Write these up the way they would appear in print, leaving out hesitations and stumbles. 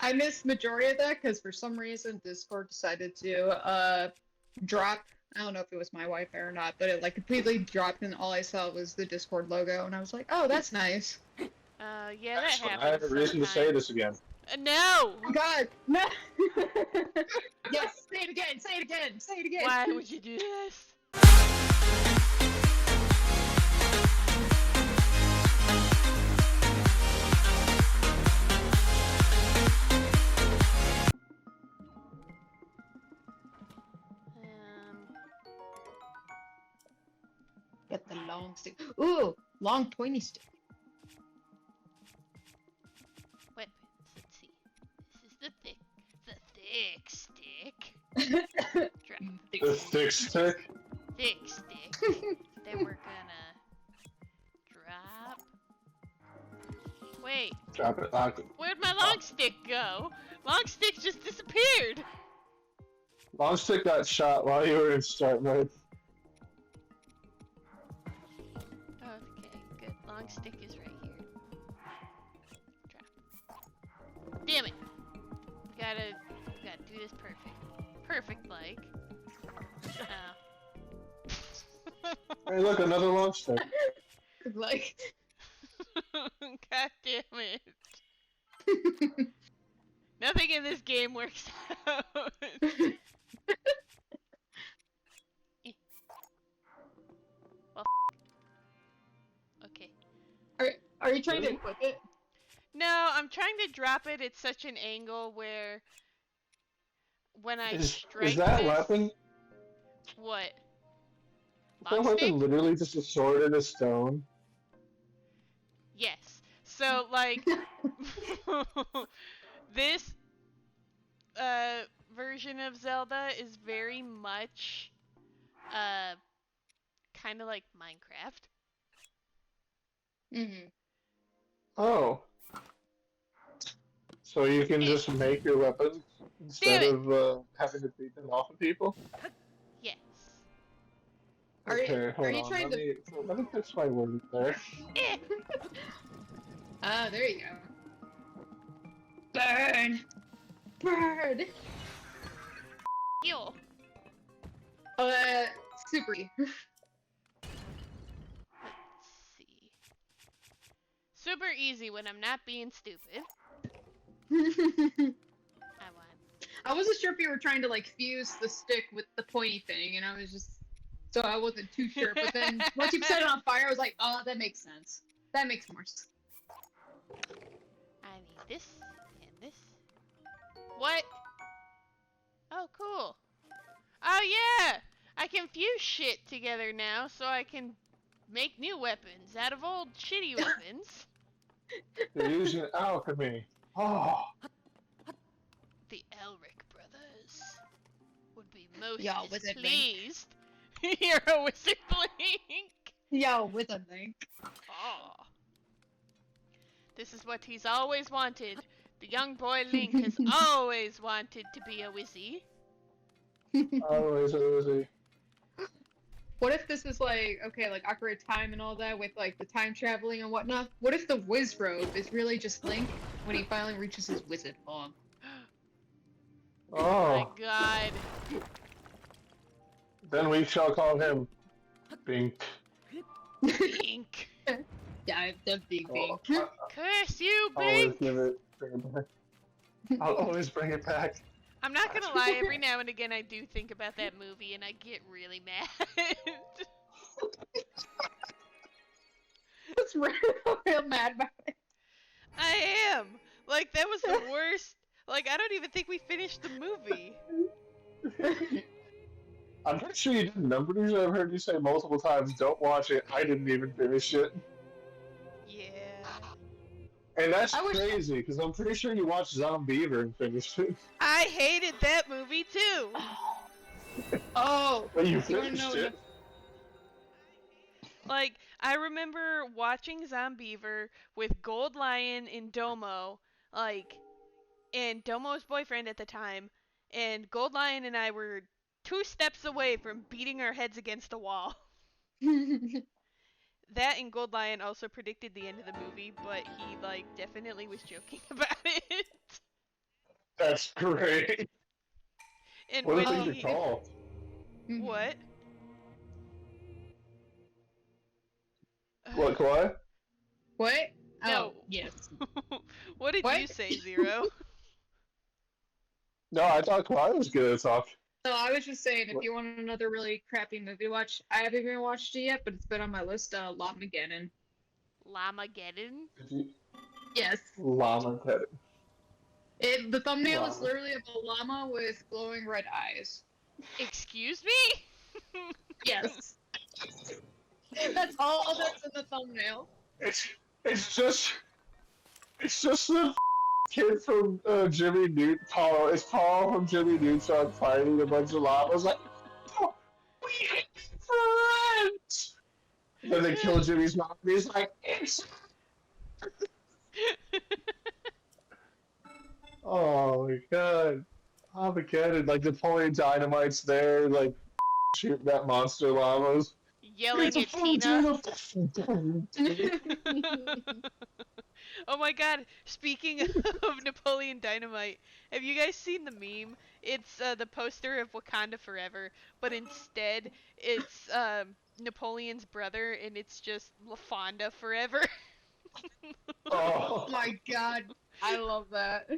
I missed majority of that because for some reason Discord decided to drop. I don't know if it was my Wi-Fi or not, but it like completely dropped, and all I saw was the Discord logo, and I was like, "Oh, that's nice." Yeah, that Excellent. I happens have a reason to say sometimes. this again. No! Oh God, no! Yes, say it again. Say it again. Say it again. Why would you do this? Get the long stick. Ooh, long pointy stick. Weapons. Let's see. This is the thick stick. Drop. The thick stick? Thick stick. Then we're gonna drop. Wait, Drop it, lock it. where'd my long stick go? Long stick just disappeared. Long stick got shot while you were in start mode. Okay, good. Long stick is right here. Drop. Damn it! Gotta do this perfect. Perfect like. Hey, look, another long stick. Like. God damn it. Nothing in this game works out. Well, okay. Are you trying to equip it? No, I'm trying to drop it at such an angle where when I strike Is that this, weapon? What? Is that Long weapon stick? literally just a sword and a stone? Yes. So like this version of Zelda is very much kind of like Minecraft. Mm-hmm. Oh. So you can just make your weapons instead of having to beat them off of people? Yes. Okay, hold you on. trying to? Let me fix my word there. Ah, there you go. Burn! Burn! Yo. Super. Let's see. Super easy when I'm not being stupid. I won. I wasn't sure if you were trying to like fuse the stick with the pointy thing, and I was just so I wasn't too sure. But then once you set it on fire, I was like, oh, that makes sense. That makes more sense. I need this and this. What? Oh, cool. Oh yeah! I can fuse shit together now, so I can make new weapons out of old shitty weapons. You're using alchemy. Oh. The Elric brothers would be most Yo, Wizard displeased. You're a wizard, Link. Yo, with a link. Oh. This is what he's always wanted. The young boy Link has always wanted to be a wizzy. Always a wizzy. What if this was like, okay, like Ocarina of Time and all that with like the time traveling and whatnot? What if the Wiz robe is really just Link when he finally reaches his wizard form? Oh my Oh. god. Then we shall call him Bink. Bink. Yeah, the big Oh, Bink. Curse you, I'll always Bink! bring it back. I'll always bring it back. I'm not gonna lie, every now and again I do think about that movie and I get really mad. That's real mad about it. I am! Like, that was the worst. Like, I don't even think we finished the movie. I'm pretty sure you didn't. I'm pretty sure I've heard you say multiple times, don't watch it. I didn't even finish it. Yeah. And that's I wish- crazy, because I'm pretty sure you watched Zombiever and finished it. I hated that movie too! Oh, But you wanna finished know it. Like, I remember watching Zombiever with Gold Lion and Domo, like, and Domo's boyfriend at the time, and Gold Lion and I were 2 steps away from beating our heads against a wall. That and Gold Lion also predicted the end of the movie, but he, like, definitely was joking about it. That's great. And What do when you think he they're called? what? What, Kawhi? What? No. Oh, yes. What did What? you say, Zero? No, I thought Kawhi was good at talk. So I was just saying, if What? you want another really crappy movie to watch, I haven't even watched it yet, but it's been on my list. Llamageddon. Llamageddon? Yes. Llama Ted. The thumbnail is Llama. literally of a llama with glowing red eyes. Excuse me? Yes. That's all that's in the thumbnail. It's it's just it's just the kid from Jimmy Neutron. Paul. It's Paul from Jimmy Neutron fighting a bunch of llamas. Like, oh, we can be friends. Then they kill Jimmy's mom. And he's like, it's. Oh my god. Armageddon, like Napoleon Dynamite's there, like shooting at monster llamas. Yelling at Tina. Oh my god, speaking of Napoleon Dynamite, have you guys seen the meme? It's the poster of Wakanda Forever, but instead it's Napoleon's brother and it's just LaFonda Forever. Oh Oh. my god. I love that.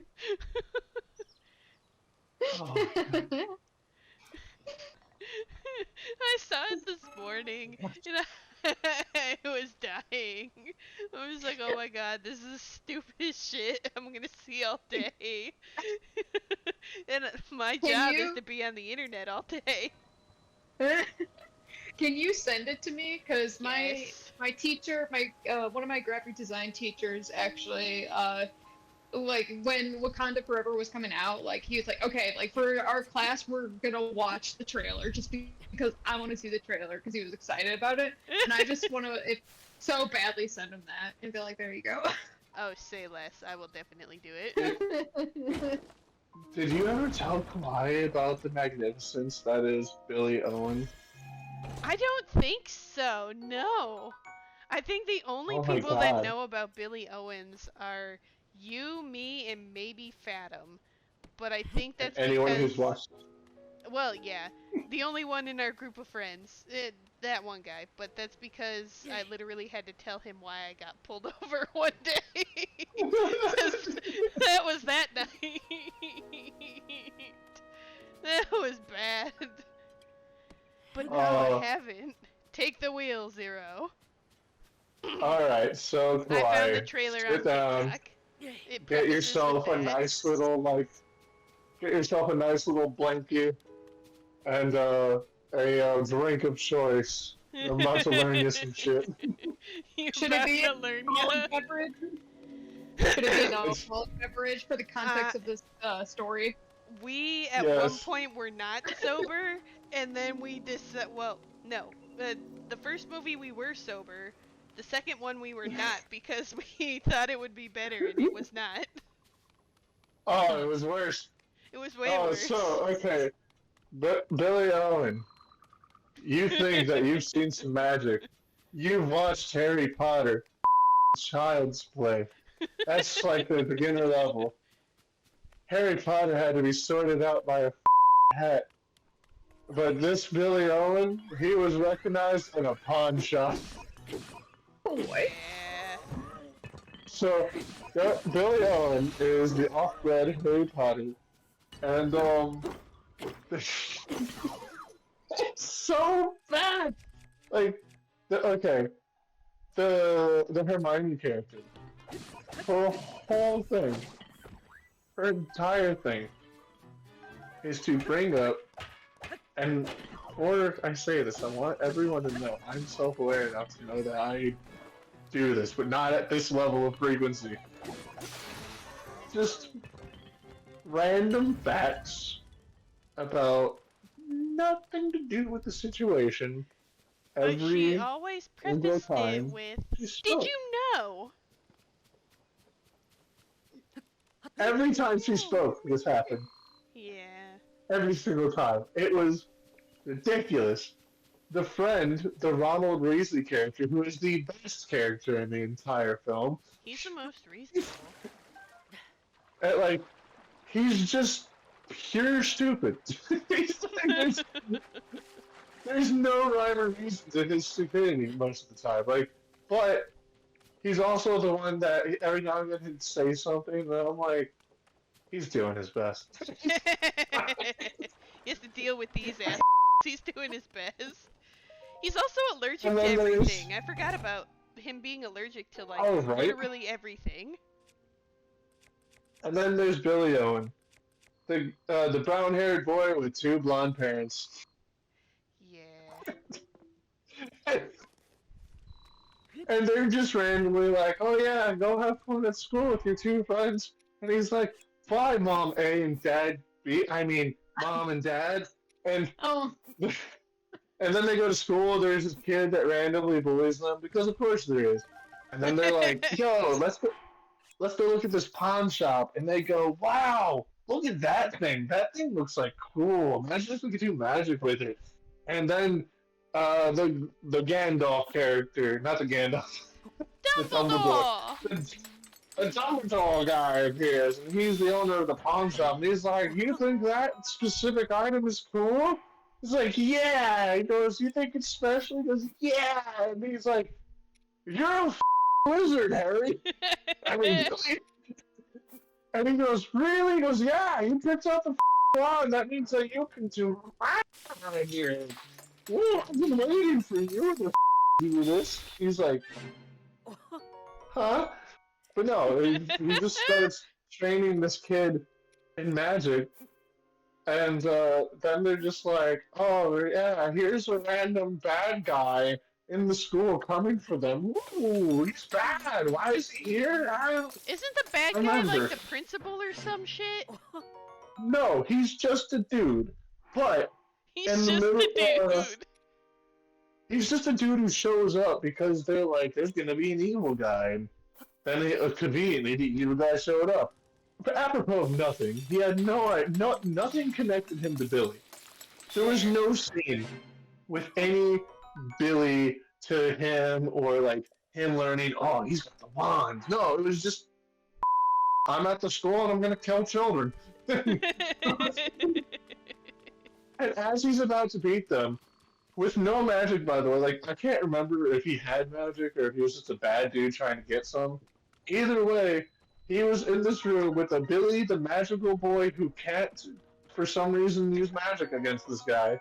Oh. I saw it this morning and I was dying. I was like, oh my god, this is the stupidest shit I'm gonna see all day. And my Can job is you- to be on the internet all day. Can you send it to me? Because Yes. my teacher, one of my graphic design teachers, actually, like when Wakanda Forever was coming out, like he was like, okay, like for our class, we're gonna watch the trailer just because I want to see the trailer because he was excited about it, and I just want to, if so badly, send him that and be like, there you go. Oh, say less. I will definitely do it. Did you ever tell Kawhi about the magnificence that is Billy Owen? I don't think so. No. I think the only Oh my people that God. know about Billy Owens are you, me, and maybe Fathom. But I think that's Anyone because, who's watched. well, yeah, the only one in our group of friends, that one guy. But that's because I literally had to tell him why I got pulled over one day. 'Cause that was that night. That was bad. But no, I haven't. Take the wheel, Zero. Alright, so I found the Kawhi, trailer sit on down, TikTok. It get prefaces yourself with a that. nice little, like, get yourself a nice little blankie and a drink of choice. I'm about to learn you some shit. You Should it about be to an learn alcoholic ya? beverage? Should it be an alcoholic beverage for the context of this story? We at one Yes. point were not sober, and then we well, no. The first movie we were sober. The second one we were not because we thought it would be better, and it was not. Oh, it was worse. It was way Oh, worse. so, okay. But Billy Owen, you think that you've seen some magic. You've watched Harry Potter. Child's Play. That's like the beginner level. Harry Potter had to be sorted out by a hat. But this Billy Owen, he was recognized in a pawn shop. What? Yeah. So, Billy Owen is the off-brand Harry Potter. And, it's so bad! Like, okay, the Hermione character, her whole thing, her entire thing, is to bring up, and before I say this, I want everyone to know I'm self-aware enough to know that I do this, but not at this level of frequency. Just random facts about nothing to do with the situation. But she Every always single prefaced it time with, she "Did spoke. you know?" Every time she spoke, this happened. Yeah. Every single time. It was ridiculous. The friend, the Ronald Weasley character, who is the best character in the entire film, He's the most reasonable. like, he's just pure stupid. He's like, there's no rhyme or reason to his stupidity most of the time. Like, but he's also the one that every now and then he'd say something that I'm like, he's doing his best. He has to deal with these ass. He's doing his best. He's also allergic to everything. I forgot about him being allergic to like literally everything. And then there's Billy Owen, the brown-haired boy with two blonde parents. Yeah. And they're just randomly like, "Oh yeah, go have fun at school with your two friends." And he's like, "Bye, Mom A and Dad B. I mean, Mom and Dad." And and then they go to school. There's this kid that randomly bullies them because, of course, there is. And then they're like, "Yo, let's go look at this pawn shop." And they go, "Wow, look at that thing. That thing looks like cool. Imagine if we could do magic with it." And then the Gandalf character, not the Gandalf, the Dumbledore. The Dumbledore guy appears, and he's the owner of the pawn shop. And he's like, "You think that specific item is cool?" He's like, "Yeah." He goes, "You think it's special?" He goes, "Yeah." And he's like, "You're a wizard, Harry." I mean, really? And he goes, "Really?" He goes, "Yeah." He picks up the wand. That means that you can do magic here. "Well, I've been waiting for you to do this." He's like, "Huh?" But no, he just starts training this kid in magic. And then they're just like, "Oh, yeah, here's a random bad guy in the school coming for them. Ooh, he's bad. Why is he here?" Isn't the bad guy like the principal or some shit? No, he's just a dude. But he's just a dude. He's just a dude who shows up because they're like, "There's gonna be an evil guy." And then conveniently, the evil guy showed up. But apropos of nothing, he had nothing connected him to Billy. There was no scene with any Billy to him or like him learning, "Oh, he's got the wand." No, it was just, "I'm at the school and I'm gonna kill children." And as he's about to beat them, with no magic, by the way, like I can't remember if he had magic or if he was just a bad dude trying to get some. Either way, he was in this room with a Billy, the magical boy who can't, for some reason, use magic against this guy.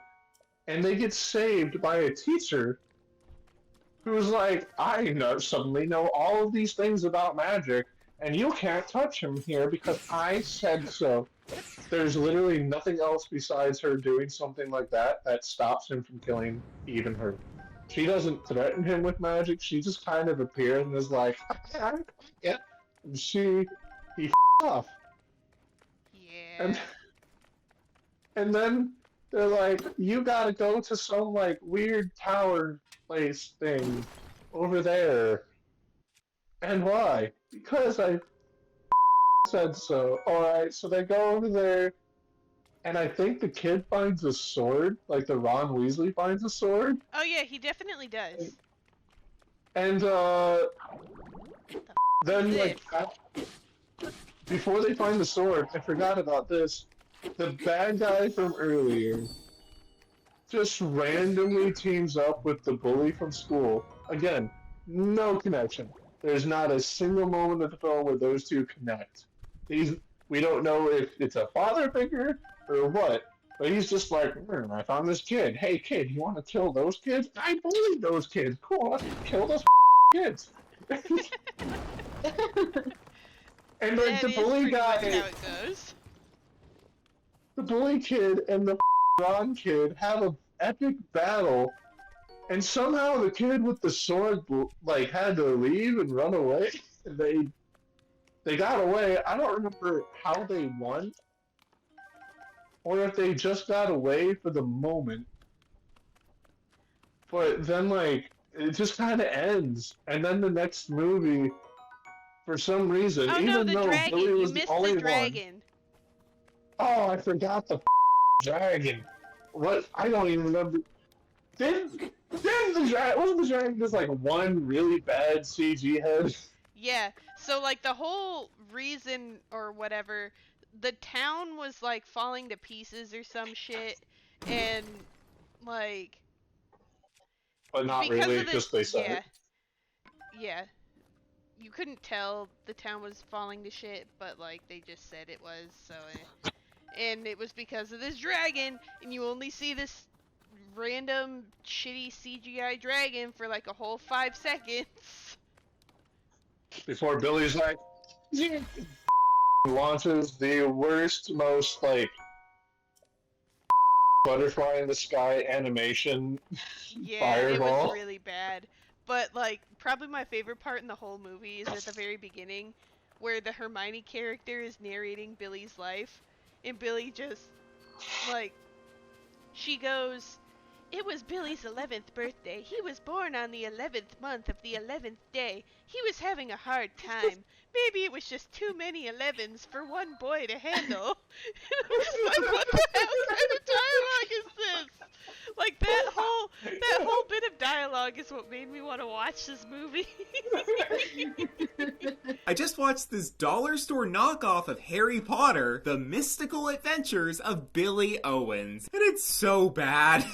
And they get saved by a teacher who's like, suddenly know all of these things about magic, and you can't touch him here because I said so." There's literally nothing else besides her doing something like that stops him from killing even her. She doesn't threaten him with magic. She just kind of appears and is like, "Yeah." And he off. Yeah. And then they're like, "You gotta go to some like weird tower place thing over there." And why? Because I said so. Alright, so they go over there, and I think the kid finds a sword, like the Ron Weasley finds a sword. Oh yeah, he definitely does. And then like before they find the sword, I forgot about this. The bad guy from earlier just randomly teams up with the bully from school. Again, no connection. There's not a single moment of the film where those two connect. We don't know if it's a father figure or what, but he's just like, "I found this kid. Hey kid, you want to kill those kids? I bullied those kids. Cool, let's kill those kids." And like the bully guy, how it goes. The bully kid and the Ron kid have an epic battle, and somehow the kid with the sword like had to leave and run away. And they got away. I don't remember how they won, or if they just got away for the moment. But then like it just kind of ends, and then the next movie, for some reason, oh even no, the though dragon! Billy was You missed the only the dragon. one. Oh, I forgot the dragon. What? I don't even remember. Wasn't the dragon just like one really bad CG head? Yeah. So like the whole reason or whatever, the town was like falling to pieces or some shit, and like But not because really, of the just they said yeah it. yeah you couldn't tell the town was falling to shit, but like they just said it was, so and it was because of this dragon, and you only see this random shitty CGI dragon for like a whole 5 seconds. Before Billy's like, launches the worst, most, like, butterfly in the sky animation Yeah, it was fireball. really bad. But like probably my favorite part in the whole movie is at the very beginning where the Hermione character is narrating Billy's life, and Billy just like she goes, "It was Billy's 11th birthday. He was born on the 11th month of the 11th day. He was having a hard time. Maybe it was just too many 11s for one boy to handle." And I'm just like, what the hell kind of dialogue is this? Like that whole bit of dialogue is what made me want to watch this movie. I just watched this dollar store knockoff of Harry Potter, The Mystical Adventures of Billy Owens, and it's so bad.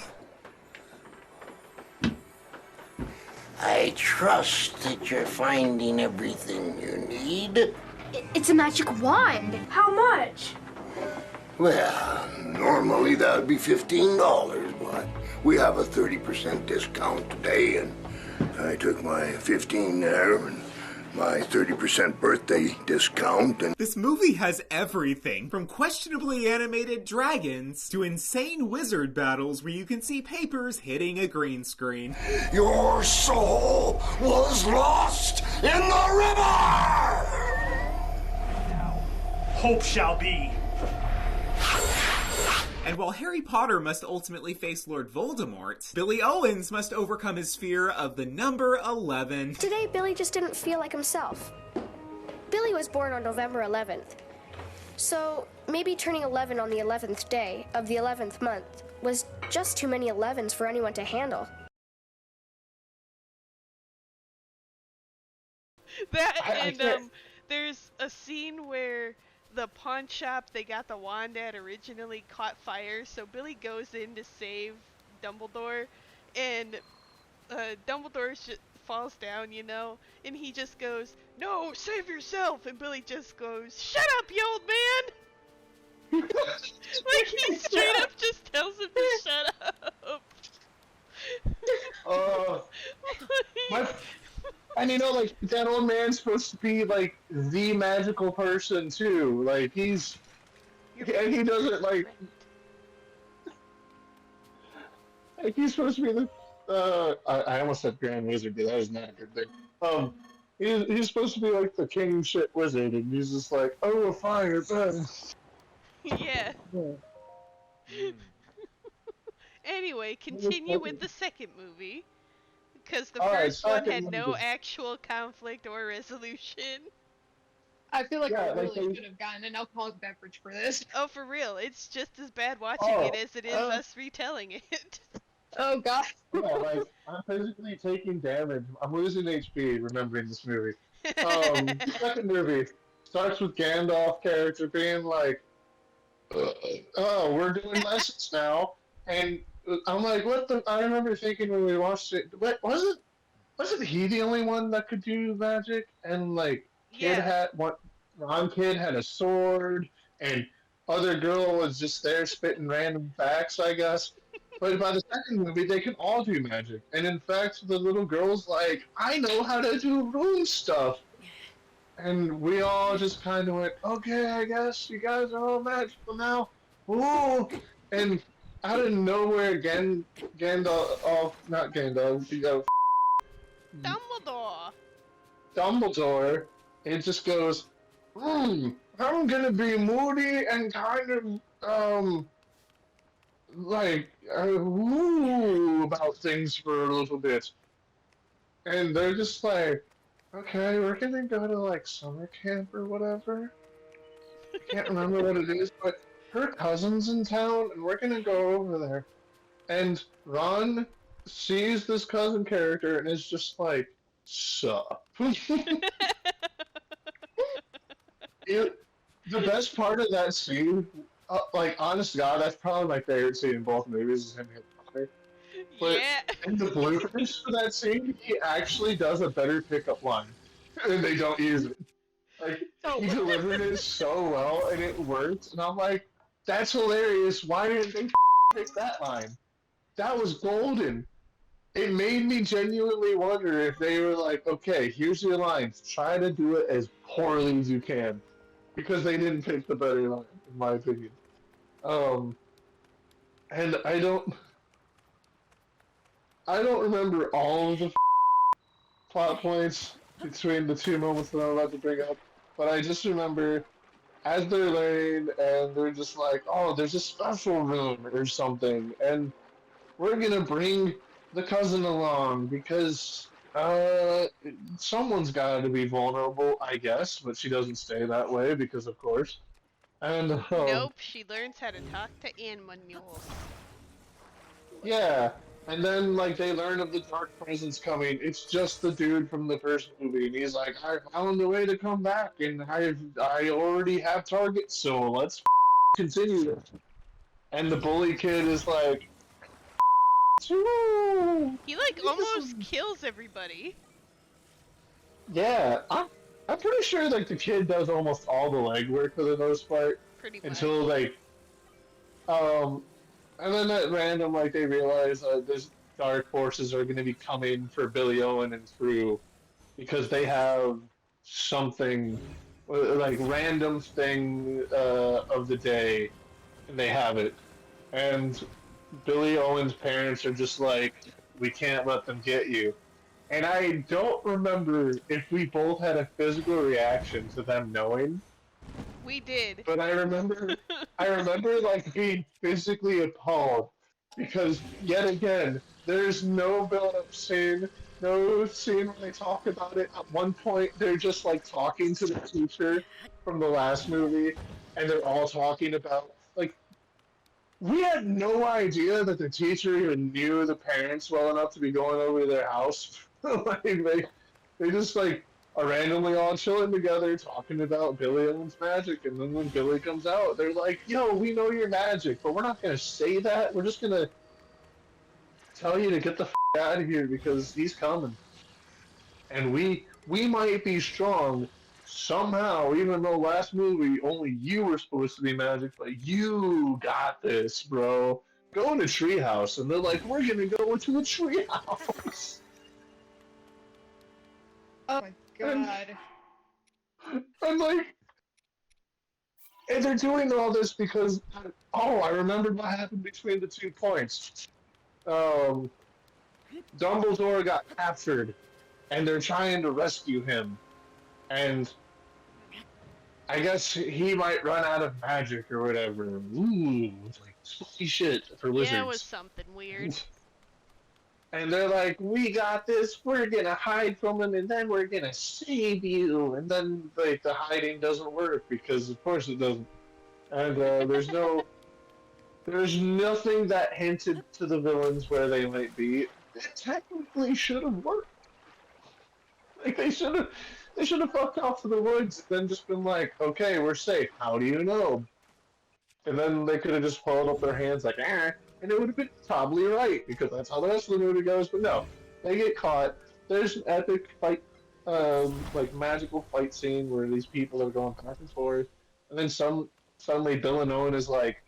I trust that you're finding everything you need. It's a magic wand. How much? Well, normally that would be $15, but we have a 30% discount today, and I took my 15 there and my 30% birthday discount, and This movie has everything, from questionably animated dragons to insane wizard battles where you can see papers hitting a green screen. your soul was lost in the river! Hope shall be. And while Harry Potter must ultimately face Lord Voldemort, Billy Owens must overcome his fear of the number 11. Today, Billy just didn't feel like himself. Billy was born on November 11th. So maybe turning 11 on the 11th day of the 11th month was just too many 11s for anyone to handle. That I and can't- there's a scene where the pawn shop they got the wand at originally caught fire, so Billy goes in to save Dumbledore, and Dumbledore falls down, and he just goes, "No, save yourself!" And Billy just goes, "Shut up, you old man!" Like he straight up just tells him to shut up. And like, that old man's supposed to be, like, the magical person, too. Like, and he doesn't, like, he's supposed to be the, I almost said Grand Wizard, but that was not a good thing. He's supposed to be, like, the king shit wizard, and he's just like, oh, a fire, burn. Yeah. Anyway, continue with the second movie. Because the first one had no actual conflict or resolution. I feel like Yeah, I like really should have gotten an alcoholic beverage for this. Oh, for real. It's just as bad watching it as it is us retelling it. Oh god. Yeah, like, I'm physically taking damage. I'm losing HP remembering this movie. The second movie starts with Gandalf character being like, oh, we're doing lessons now. And I'm like, what the? I remember thinking when we watched it, wasn't he the only one that could do magic? And like, Ron Kid had a sword, and other girl was just there spitting random facts, I guess. But by the second movie, they can all do magic. And in fact, the little girl's like, I know how to do rune stuff. And we all just kind of went, okay, I guess you guys are all magical now. Ooh! And out of nowhere, Dumbledore, it just goes, I'm gonna be moody and kind of, woo about things for a little bit. And they're just like, okay, we're gonna go to, like, summer camp or whatever. I can't remember what it is, but her cousin's in town, and we're gonna go over there. And Ron sees this cousin character and is just like, sup. the best part of that scene, like, honest to God, that's probably my favorite scene in both movies is him hitting Connor. But Yeah. in the bloopers for that scene, he actually does a better pickup line, and they don't use it. Like, he delivered it so well, and it worked, and I'm like, that's hilarious. Why didn't they pick that line? That was golden. It made me genuinely wonder if they were like, okay, here's your lines. Try to do it as poorly as you can. Because they didn't pick the better line, in my opinion. Um, and I don't remember all of the plot points between the two moments that I'm about to bring up, but I just remember as they're learning and they're just like, oh, there's a special room or something, and we're gonna bring the cousin along because someone's got to be vulnerable, I guess, but she doesn't stay that way because of course. And Nope, she learns how to talk to animals. yeah, and then like they learn of the dark presence coming. It's just the dude from the first movie, and he's like, I found a way to come back, and I already have targets, so let's continue this. And the bully kid is like, He like almost kills everybody. yeah, I'm pretty sure like the kid does almost all the legwork for the most part Pretty much. until like um and then at random like they realize there's dark forces are going to be coming for Billy Owen and crew because they have something like random thing of the day and they have it and Billy Owen's parents are just like we can't let them get you. And I don't remember if we both had a physical reaction to them knowing. We did. But I remember like being physically appalled because yet again, there's no build-up scene, no scene when they talk about it. At one point, they're just like talking to the teacher from the last movie, and they're all talking about like we had no idea that the teacher even knew the parents well enough to be going over to their house. Like they just like are randomly all chilling together talking about Billy Owen's magic, and then when Billy comes out, they're like, "Yo, we know your magic, but we're not gonna say that. We're just gonna tell you to get the out of here because he's coming, and we might be strong." Somehow, even though last movie only you were supposed to be magic, but you got this, bro. Go in a treehouse, and they're like, "We're gonna go into a treehouse." Oh my god. And like, and they're doing all this because, oh, I remembered what happened between the 2 points. Um, Dumbledore got captured, and they're trying to rescue him, and I guess he might run out of magic or whatever. Ooh, it's like spooky shit for lizards. Yeah, it was something weird. And they're like, "We got this. We're gonna hide from him, and then we're gonna save you." And then like the hiding doesn't work because, of course, it doesn't. And there's nothing that hinted to the villains where they might be. It technically should have worked. Like they should have fucked off to the woods, then just been like, "Okay, we're safe. How do you know?" And then they could have just held up their hands like, "Ah," and it would have been probably right because that's how the rest of the movie goes. But no, they get caught. There's an epic fight, like magical fight scene where these people are going back and forth, and then suddenly Bill and Owen is like,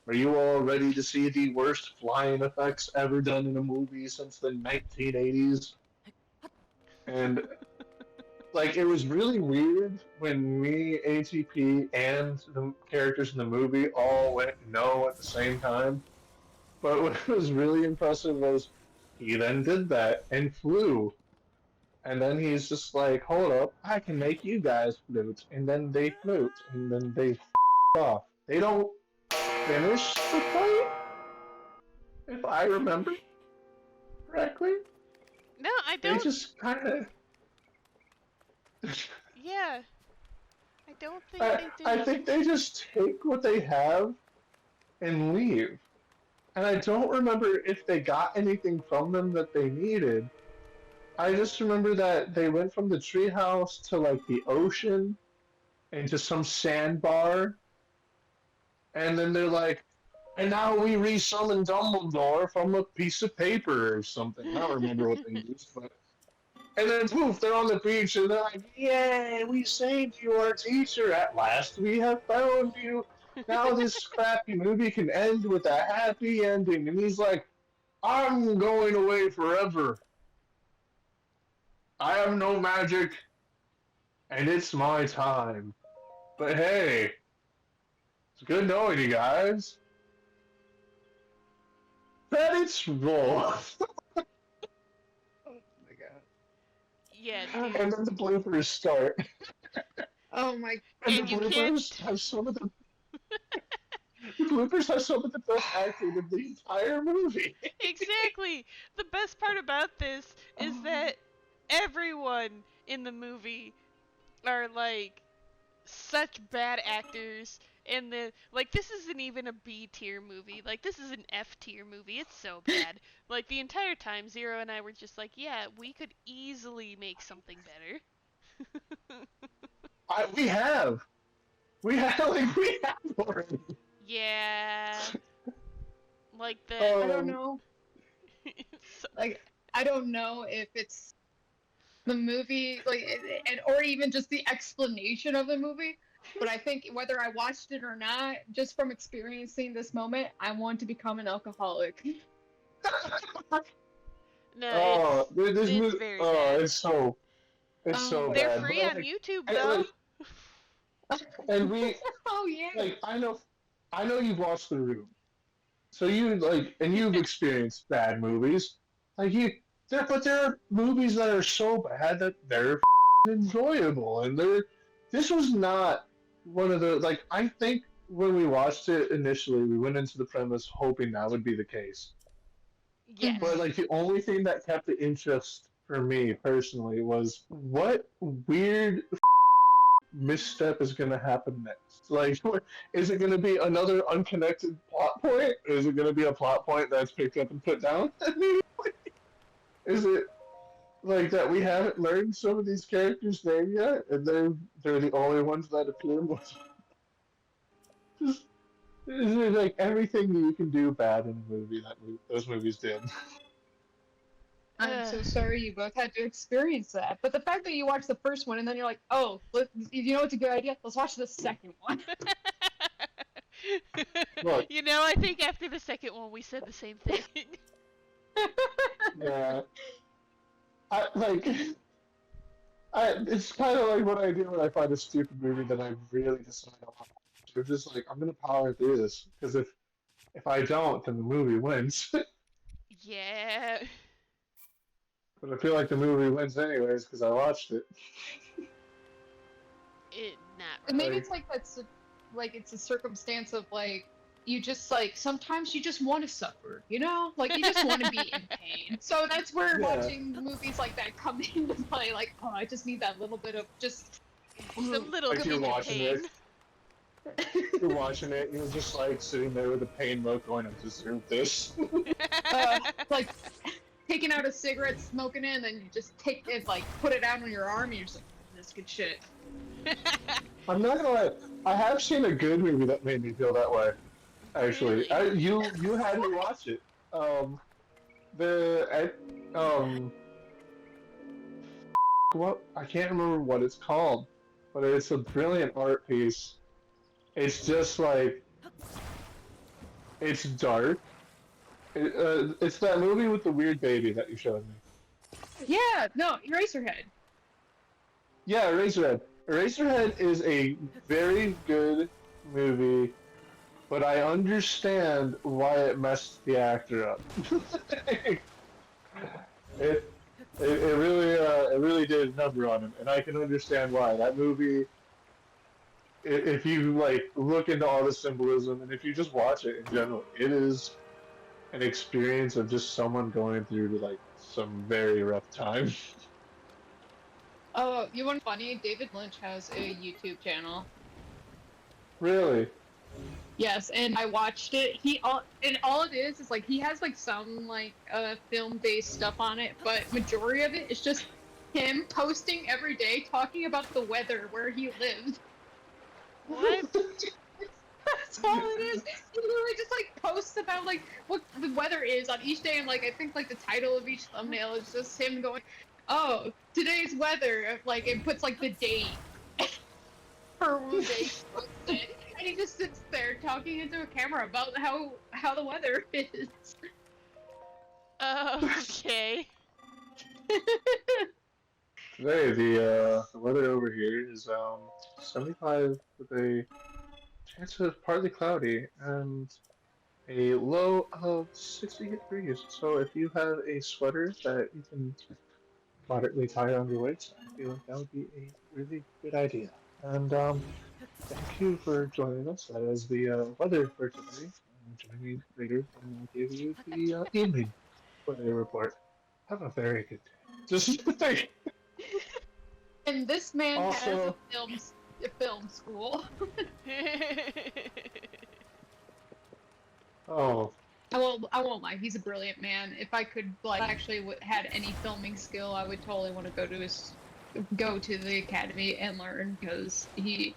"Are you all ready to see the worst flying effects ever done in a movie since the 1980s?" And like it was really weird when me, ATP, and the characters in the movie all went no at the same time. But what was really impressive was he then did that and flew. And then he's just like, "Hold up, I can make you guys float." And then they float, and then they off. They don't finish the fight, if I remember correctly. No, I They don't. just kind of. Yeah, I don't think I, they I did. think they just take what they have and leave. And I don't remember if they got anything from them that they needed. I just remember that they went from the treehouse to like the ocean, into some sandbar, and then they're like, and now we resummon Dumbledore from a piece of paper or something. I don't remember what they used, but and then poof, they're on the beach and they're like, "Yay, we saved you, our teacher! At last, we have found you. Now this crappy movie can end with a happy ending." And he's like, "I'm going away forever. I have no magic, and it's my time. But hey, it's good knowing you guys." Credits roll. Oh my god. Yeah, And dude. then the bloopers start. Oh my. And And the you bloopers can't. have some of the bloopers have some of the best acting of the entire movie. Exactly. The best part about this is that everyone in the movie are like such bad actors, and the like this isn't even a B tier movie. Like this is an F tier movie. It's so bad. Like the entire time Zero and I were just like, yeah, we could easily make something better. We have. We have already. Yeah. Like the I don't Um, know. so, Like, I don't know if it's the movie, like, and or even just the explanation of the movie. But I think whether I watched it or not, just from experiencing this moment, I want to become an alcoholic. no, oh, this it's movie. very Oh, bad. it's so Oh. They're bad. free But on like, YouTube and, though. and we Oh yeah. like I know you've watched The Room, so you like and you've experienced bad movies. Like but there are movies that are so bad that they're enjoyable, and this was not one of the like I think when we watched it initially, we went into the premise hoping that would be the case. Yes. But like the only thing that kept the interest for me personally was what weird misstep is going to happen next. Like, is it going to be another unconnected plot point? Or is it going to be a plot point that's picked up and put down? Is it like that we haven't learned some of these characters' name yet, and they're the only ones that appear? Just is it like everything that you can do bad in a movie that those movies did? I'm so sorry you both had to experience that. But the fact that you watched the first one and then you're like, oh, you know what's a good idea? Let's watch the second one. Look, You know, I think after the second one we said the same thing. yeah, I like. It's kind of like what I do when I find a stupid movie that I really decide I want to watch. I'm just like, I'm gonna power through this because if I don't, then the movie wins. Yeah. But I feel like the movie wins anyways because I watched it. Not And maybe Like- it's like like it's a circumstance of like you just like sometimes you just want to suffer, you know, like you just want to be in pain. So that's where Yeah. watching movies like that come into play. Like, oh, I just need that little bit of just. a little Like you're bit of watching pain. it, you're watching it, you're just like sitting there with a pain look, going, "I deserve this." Like taking out a cigarette, smoking it, and then you just take it, like put it out on your arm, and you're just like, "This good shit." I'm not gonna lie, I have seen a good movie that made me feel that way. Actually, Really? you had me watch it. What I can't remember what it's called, but it's a brilliant art piece. It's just like it's dark. It's that movie with the weird baby that you showed me. Yeah, no, Eraserhead. Yeah, Eraserhead. Eraserhead is a very good movie, but I understand why it messed the actor up. it really did a number on him, and I can understand why. That movie, if you like look into all the symbolism, and if you just watch it in general, it is an experience of just someone going through like some very rough time. Oh, you want funny? David Lynch has a YouTube channel. Really? Yes, and I watched it. All it is like he has like some like film-based stuff on it, but majority of it is just him posting every day talking about the weather where he lived. What? That's all it is. He literally just like posts about like what the weather is on each day, and like I think like the title of each thumbnail is just him going, "Oh, today's weather," like it puts like the date for the day he posted, and he just sits there talking into a camera about how the weather is. Okay. Today, the weather over here is 75 with a chance of partly cloudy and a low of 60 degrees. So if you have a sweater that you can moderately tie around your waist, I feel like that would be a really good idea. And thank you for joining us. That is the weather for today. Join me later and I'll give you the evening weather report. Have a very good day. Just think. And this man has Also, a film school. oh, I won't lie. He's a brilliant man. If I could like actually had any filming skill, I would totally want to go to the academy and learn because he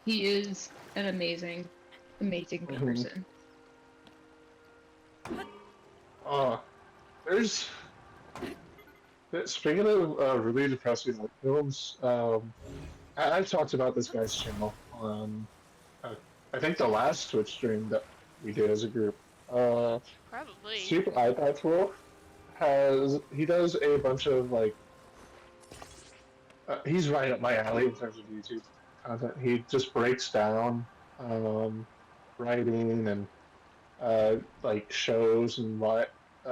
is an amazing person. there's speaking of really depressing like, films. I've talked about this guy's channel on I think the last Twitch stream that we did as a group. Probably. Super iPad Pro he does a bunch of like he's right up my alley in terms of YouTube content. He just breaks down writing and like shows and what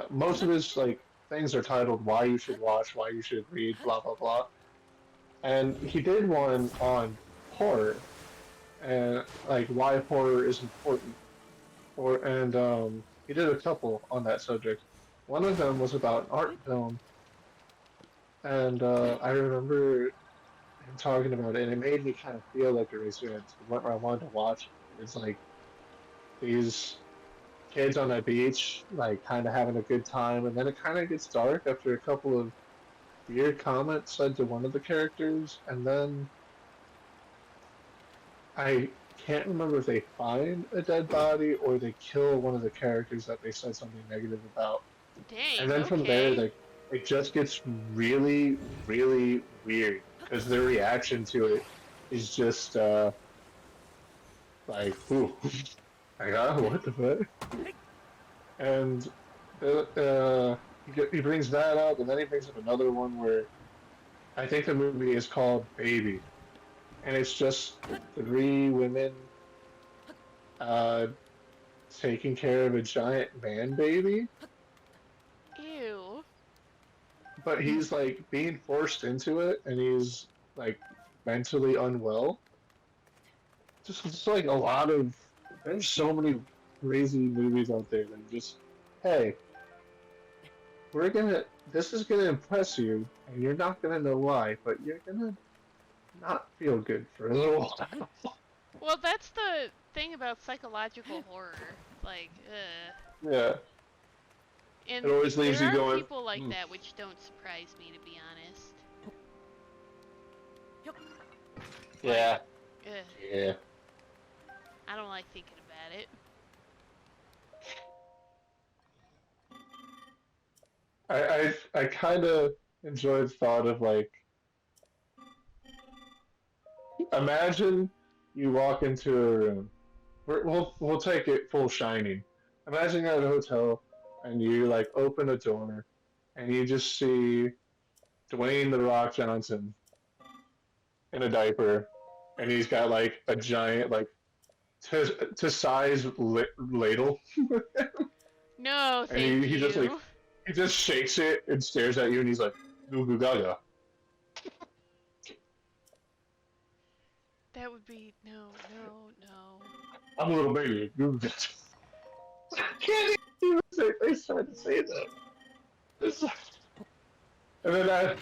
most of his like things are titled "Why You Should Watch," "Why You Should Read," blah blah blah. And he did one on horror and like why horror is important. He did a couple on that subject. One of them was about art film, and I remember him talking about it, and it made me kind of feel like a racer to what I wanted to watch. It's like these kids on a beach, like kind of having a good time, and then it kind of gets dark after a couple of weird comments said to one of the characters, and then I can't remember if they find a dead body or they kill one of the characters that they said something negative about. Dang. And then from there, like it just gets really, really weird because their reaction to it is just like, ooh, like, oh, what the fuck? And he brings that up, and then he brings up another one where I think the movie is called Baby, and it's just three women taking care of a giant man baby. Ew. But he's like being forced into it, and he's like mentally unwell. Just like a lot of there's so many crazy movies out there that just hey, this is gonna impress you, and you're not gonna know why, but you're gonna not feel good for a little while. Well, that's the thing about psychological horror. Like, Yeah. And It always leaves there you are going, people like that, which don't surprise me, to be honest. Yeah. Ugh, Yeah. I don't like thinking about it. I kind of enjoy the thought of like, imagine you walk into a room. We'll take it full Shining. Imagine you're at a hotel and you like open a door and you just see Dwayne the Rock Johnson in a diaper, and he's got like a giant like to size ladle, No, and thank he you. just like he just shakes it and stares at you, and he's like goo goo gaga. That would be no. I'm a little baby. Goo goo gaga. I can't even say they tried to say that. And then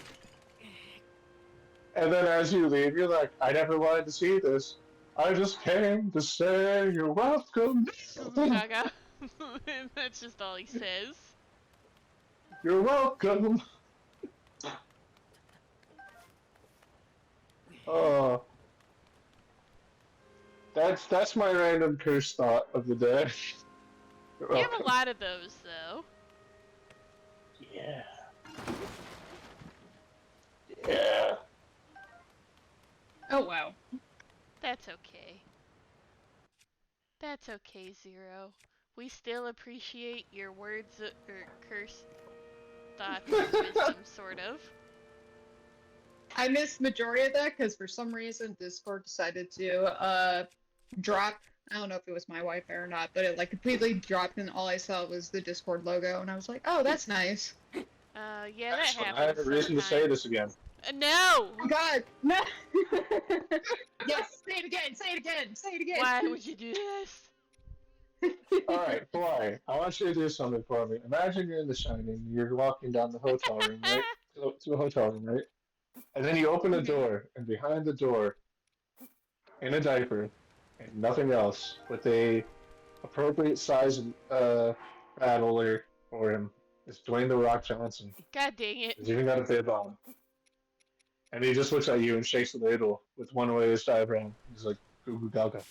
and then as you leave, you're like, I never wanted to see this. I just came to say you're welcome. Goo goo gaga. That's just all he says. You're welcome. That's my random curse thought of the day. You're You have a welcome. lot of those, though. Yeah. Yeah. Oh wow. That's okay. That's okay, Zero. We still appreciate your words or curse thoughts of wisdom, sort of. I missed majority of that because for some reason Discord decided to drop. I don't know if it was my Wi-Fi or not, but it like completely dropped, and all I saw was the Discord logo, and I was like, "Oh, that's nice." Yeah, that Excellent. I have happens a reason to say sometimes. this again. No! Oh God, no! Yes, say it again. Say it again. Say it again. Why would you do this? Alright, Hawaii, I want you to do something for me. Imagine you're in The Shining, you're walking down the hotel room, right? To a hotel room, right? And then you open a door, and behind the door, in a diaper, and nothing else, with a appropriate size battler for him, is Dwayne The Rock Johnson. God dang it. He's even got a bib on. And he just looks at you and shakes the ladle with one way of his diaphragm. He's like, goo goo gaga.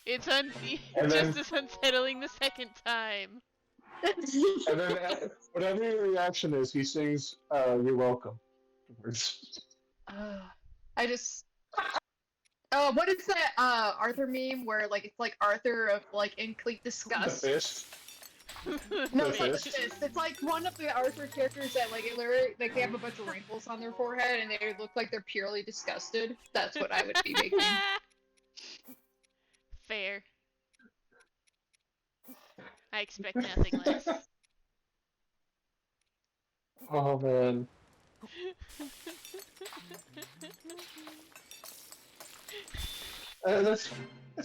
It's And just then, as unsettling the second time. and then, whatever your reaction is, he sings, "You're welcome." I just. Oh, what is that Arthur meme where like it's like Arthur of like in complete The disgust? fist. No, The it's not the fist. fist. It's like one of the Arthur characters that like it literally like they have a bunch of wrinkles on their forehead and they look like they're purely disgusted. That's what I would be making. Fair. I expect nothing less. Oh man. That's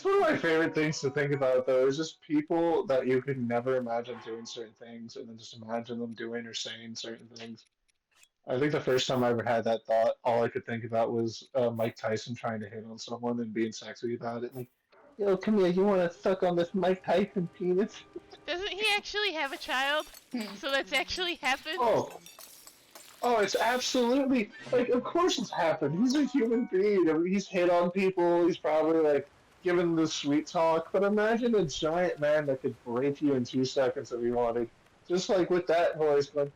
one of my favorite things to think about, though, is just people that you could never imagine doing certain things, and then just imagine them doing or saying certain things. I think the first time I ever had that thought, all I could think about was Mike Tyson trying to hit on someone and being sexy about it. Like, yo, come here, you want to suck on this Mike Tyson penis? Doesn't he actually have a child? So that's actually happened? Oh, oh, it's absolutely like, of course it's happened. He's a human being. I mean, he's hit on people. He's probably like given the sweet talk. But imagine a giant man that could break you in 2 seconds if he wanted. Just like with that voice, going,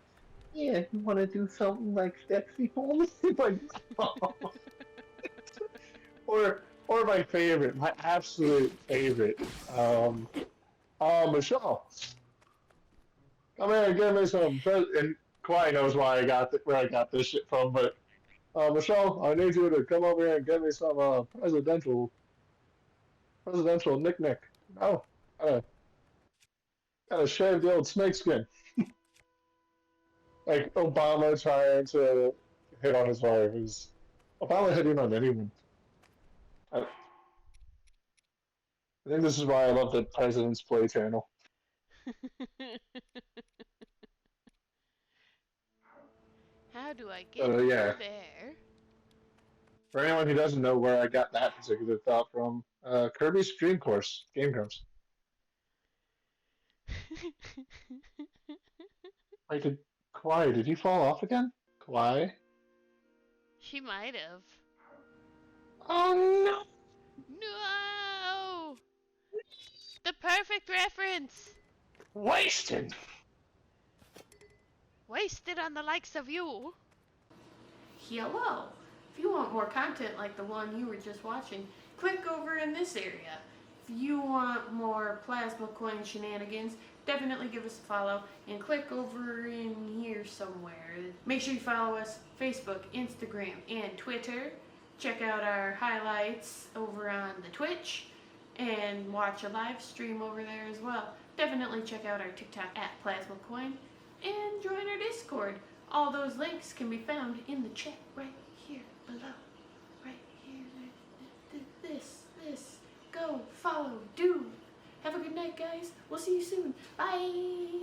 "Yeah, you want to do something like sexy for me?" Like, oh. Or my favorite, my absolute favorite. Michelle, come here and give me some. And Kawhi knows why I got where I got this shit from, but Michelle, I need you to come over here and give me some presidential knick-knack. No, gotta, gotta shave the old snakeskin. Like Obama trying to hit on his wife. Obama hitting on anyone. I think this is why I love the President's Play channel. How do I get Yeah. over there? For anyone who doesn't know where I got that particular thought from, Kirby's Dream Course, Game Grumps. Wait, Kawhi, did you fall off again? Kawhi? She might have. Oh no! No! The perfect reference! Wasted! Wasted on the likes of you. Hello! If you want more content like the one you were just watching, click over in this area. If you want more plasma coin shenanigans, definitely give us a follow and click over in here somewhere. Make sure you follow us Facebook, Instagram, and Twitter. Check out our highlights over on the Twitch and watch a live stream over there as well. Definitely check out our TikTok at Plasma Coin and join our Discord. All those links can be found in the chat right here below. Right here. This. Go, follow, do. Have a good night, guys. We'll see you soon. Bye.